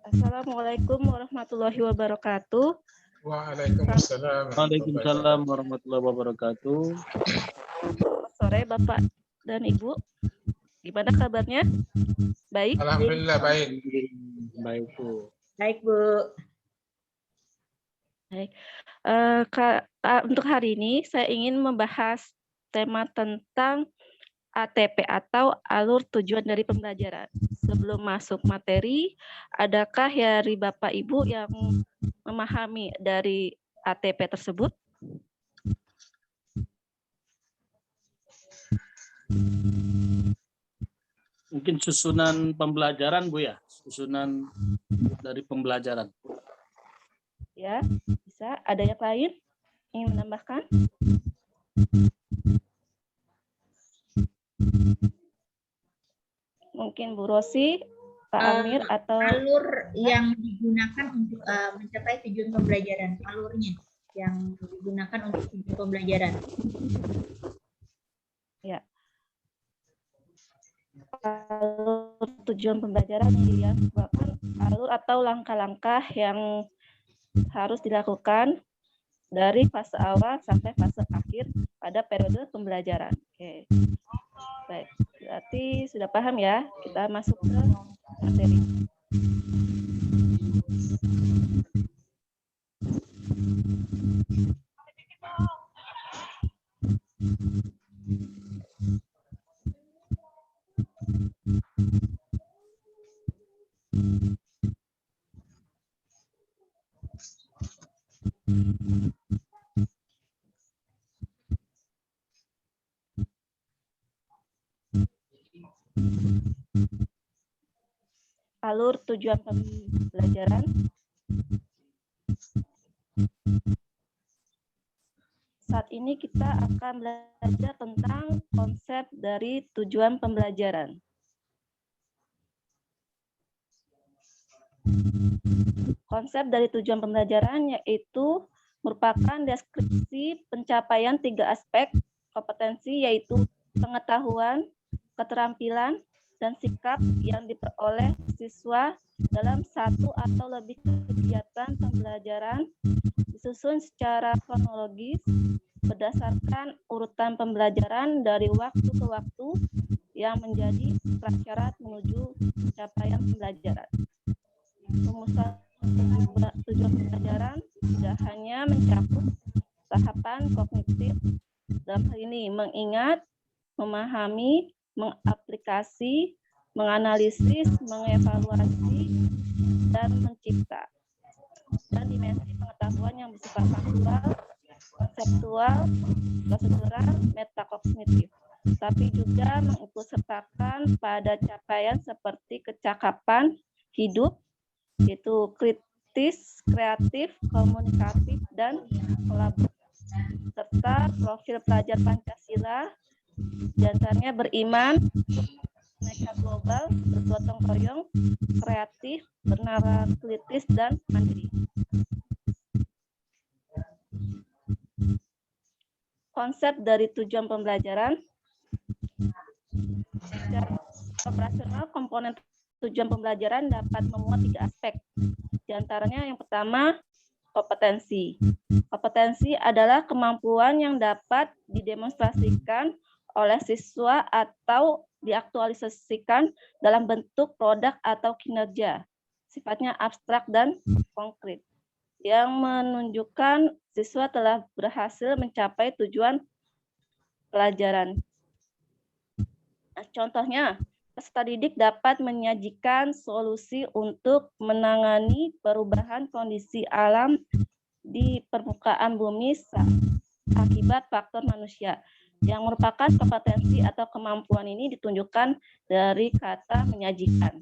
Assalamualaikum warahmatullahi wabarakatuh. Waalaikumsalam. Waalaikumsalam warahmatullahi wabarakatuh. Selamat sore Bapak dan Ibu. Gimana kabarnya? Baik? Alhamdulillah baik. Baik, Bu. Baik, Bu. Baik. Untuk hari ini saya ingin membahas tema tentang ATP atau alur tujuan dari pembelajaran. Sebelum masuk materi, adakah dari Bapak Ibu yang memahami dari ATP tersebut? Mungkin susunan pembelajaran, Bu, ya? Susunan dari pembelajaran. Ya, bisa. Ada yang lain ingin menambahkan? Mungkin Bu Rosi, Pak Amir, atau alur yang digunakan untuk mencapai tujuan pembelajaran, alurnya yang digunakan untuk tujuan pembelajaran. ya. Alur tujuan pembelajaran yang merupakan alur atau langkah-langkah yang harus dilakukan dari fase awal sampai fase akhir pada periode pembelajaran. Oke. Baik, berarti sudah paham ya? Kita masuk ke materi. Alur tujuan pembelajaran. Saat ini kita akan belajar tentang konsep dari tujuan pembelajaran. Konsep dari tujuan pembelajaran yaitu merupakan deskripsi pencapaian 3 aspek kompetensi, yaitu pengetahuan, keterampilan, dan sikap yang diperoleh siswa dalam satu atau lebih kegiatan pembelajaran, disusun secara kronologis berdasarkan urutan pembelajaran dari waktu ke waktu yang menjadi prasyarat menuju pencapaian pembelajaran. Rumusan tujuan pembelajaran tidak hanya mencakup tahapan kognitif, dalam hal ini mengingat, memahami, mengaplikasi, menganalisis, mengevaluasi, dan mencipta. Dan dimensi pengetahuan yang bersifat faktual, konseptual, prosedural, metakognitif, tapi juga mengikutsertakan pada capaian seperti kecakapan hidup, yaitu kritis, kreatif, komunikatif, dan kolaboratif, serta profil pelajar Pancasila, diantaranya beriman, mereka global, bergotong royong, kreatif, bernalar kritis, dan mandiri. Konsep dari tujuan pembelajaran. Secara operasional, komponen tujuan pembelajaran dapat memuat 3 aspek. Di antaranya yang pertama, kompetensi. Kompetensi adalah kemampuan yang dapat didemonstrasikan oleh siswa atau diaktualisasikan dalam bentuk produk atau kinerja. Sifatnya abstrak dan konkret, yang menunjukkan siswa telah berhasil mencapai tujuan pelajaran. Nah, contohnya, peserta didik dapat menyajikan solusi untuk menangani perubahan kondisi alam di permukaan bumi akibat faktor manusia, yang merupakan kompetensi atau kemampuan ini ditunjukkan dari kata menyajikan.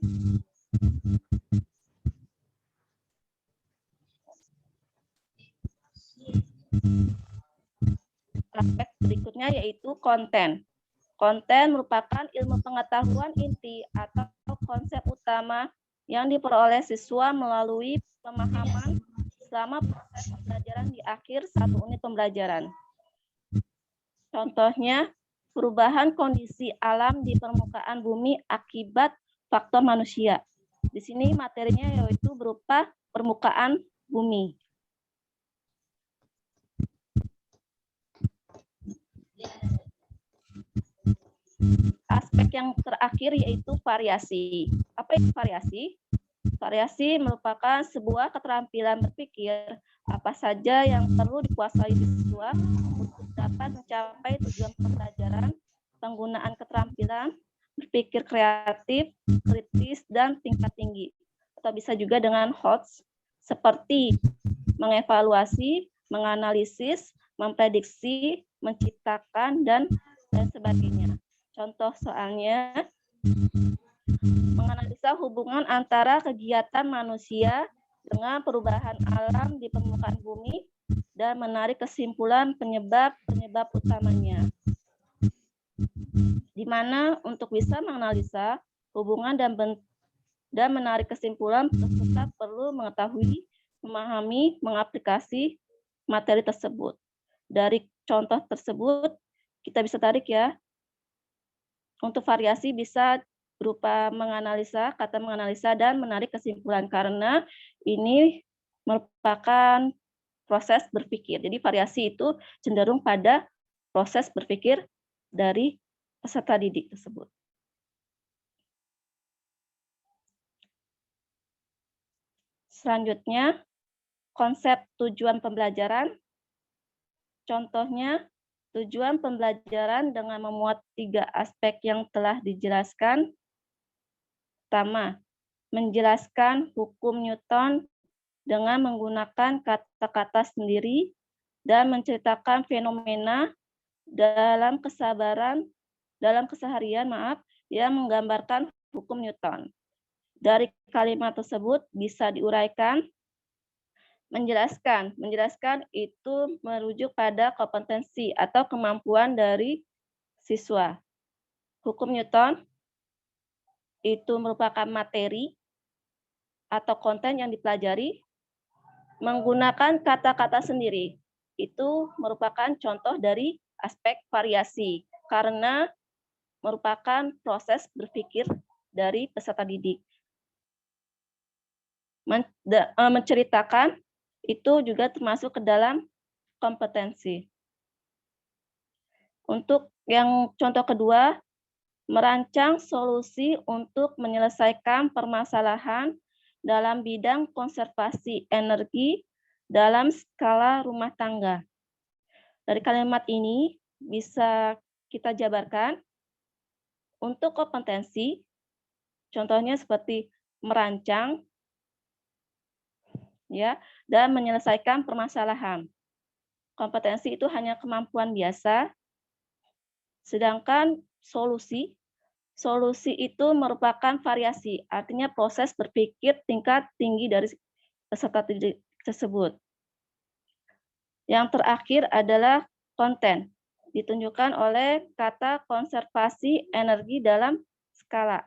Aspek berikutnya yaitu konten. Konten merupakan ilmu pengetahuan inti atau konsep utama yang diperoleh siswa melalui pemahaman selama proses pembelajaran di akhir satu unit pembelajaran. Contohnya, perubahan kondisi alam di permukaan bumi akibat faktor manusia. Di sini materinya yaitu berupa permukaan bumi. Aspek yang terakhir yaitu variasi. Apa itu variasi? Variasi merupakan sebuah keterampilan berpikir apa saja yang perlu dikuasai siswa untuk dapat mencapai tujuan pembelajaran, penggunaan keterampilan, berpikir kreatif, kritis, dan tingkat tinggi. Atau bisa juga dengan HOTS, seperti mengevaluasi, menganalisis, memprediksi, menciptakan, dan sebagainya. Contoh soalnya, menganalisa hubungan antara kegiatan manusia dengan perubahan alam di permukaan bumi dan menarik kesimpulan penyebab-penyebab utamanya. Di mana untuk bisa menganalisa hubungan dan menarik kesimpulan, peserta perlu mengetahui, memahami, mengaplikasi materi tersebut. Dari contoh tersebut, kita bisa tarik ya. Untuk variasi bisa berupa menganalisa, kata menganalisa, dan menarik kesimpulan, karena ini merupakan proses berpikir. Jadi variasi itu cenderung pada proses berpikir dari peserta didik tersebut. Selanjutnya, konsep tujuan pembelajaran. Contohnya, tujuan pembelajaran dengan memuat 3 aspek yang telah dijelaskan. Pertama, menjelaskan hukum Newton dengan menggunakan kata-kata sendiri dan menceritakan fenomena dalam keseharian yang menggambarkan hukum Newton. Dari kalimat tersebut bisa diuraikan. Menjelaskan itu merujuk pada kompetensi atau kemampuan dari siswa. Hukum Newton itu merupakan materi atau konten yang dipelajari. Menggunakan kata-kata sendiri itu merupakan contoh dari aspek variasi karena merupakan proses berpikir dari peserta didik. Menceritakan itu juga termasuk ke dalam kompetensi. Untuk yang contoh kedua, merancang solusi untuk menyelesaikan permasalahan dalam bidang konservasi energi dalam skala rumah tangga. Dari kalimat ini bisa kita jabarkan untuk kompetensi, contohnya seperti merancang, ya, dan menyelesaikan permasalahan. Kompetensi itu hanya kemampuan biasa, sedangkan solusi itu merupakan variasi, artinya proses berpikir tingkat tinggi dari peserta didik tersebut. Yang terakhir adalah konten, ditunjukkan oleh kata konservasi energi dalam skala.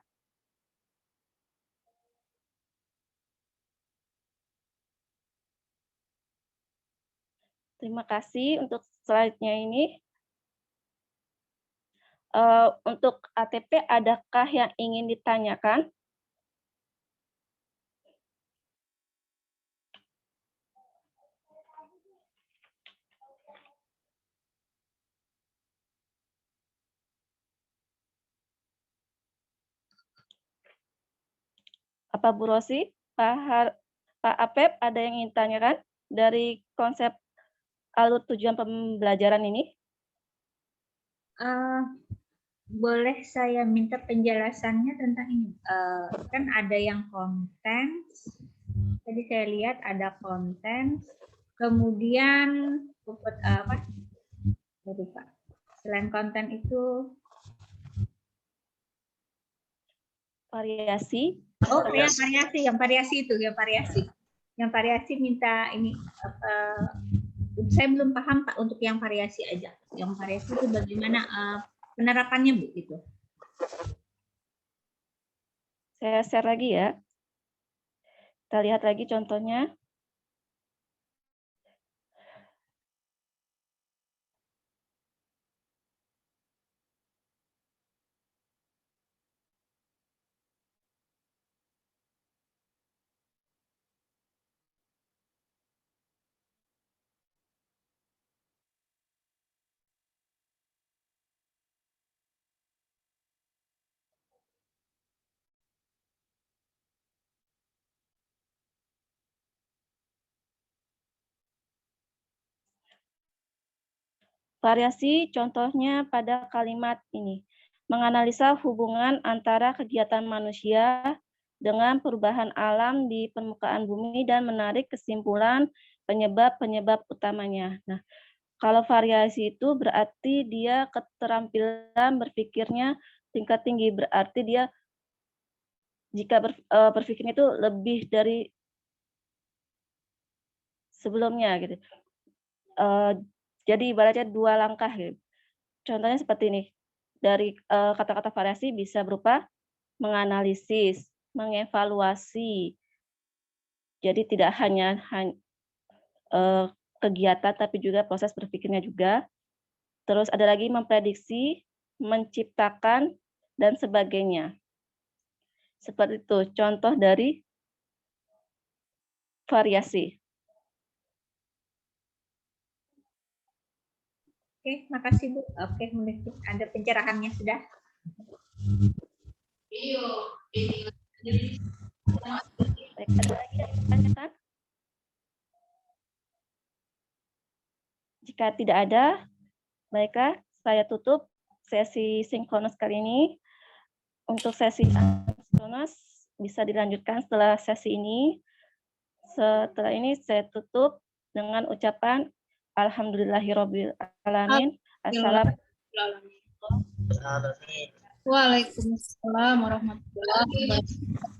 Terima kasih untuk slide-nya ini. Untuk ATP, adakah yang ingin ditanyakan? Apa Bu Rosi, Pak Apep, ada yang ingin ditanyakan dari konsep alur tujuan pembelajaran ini? Boleh saya minta penjelasannya tentang ini? Kan ada yang konten, tadi saya lihat ada konten, kemudian apa? Lupa. Selain konten itu variasi. Oh, yang variasi minta ini. Saya belum paham Pak untuk yang variasi aja. Yang variasi itu bagaimana penerapannya Bu itu? Saya share lagi ya. Kita lihat lagi contohnya. Variasi contohnya pada kalimat ini. Menganalisa hubungan antara kegiatan manusia dengan perubahan alam di permukaan bumi dan menarik kesimpulan penyebab-penyebab utamanya. Nah, kalau variasi itu berarti dia keterampilan berpikirnya tingkat tinggi, berarti dia jika berpikirnya itu lebih dari sebelumnya gitu. Jadi ibaratnya 2 langkah gitu. Contohnya seperti ini. Dari kata-kata variasi bisa berupa menganalisis, mengevaluasi. Jadi tidak hanya kegiatan tapi juga proses berpikirnya juga. Terus ada lagi memprediksi, menciptakan, dan sebagainya. Seperti itu contoh dari variasi. Oke, makasih Bu. Oke, mungkin ada pencerahannya sudah. Baik, ada lagi yang ditanyakan? Jika tidak ada, baiklah saya tutup sesi sinkronus kali ini. Untuk sesi asinkronus bisa dilanjutkan setelah sesi ini. Setelah ini saya tutup dengan ucapan Alhamdulillahirabbil alamin. Assalamualaikum. Alamin. Waalaikumsalam warahmatullahi wabarakatuh.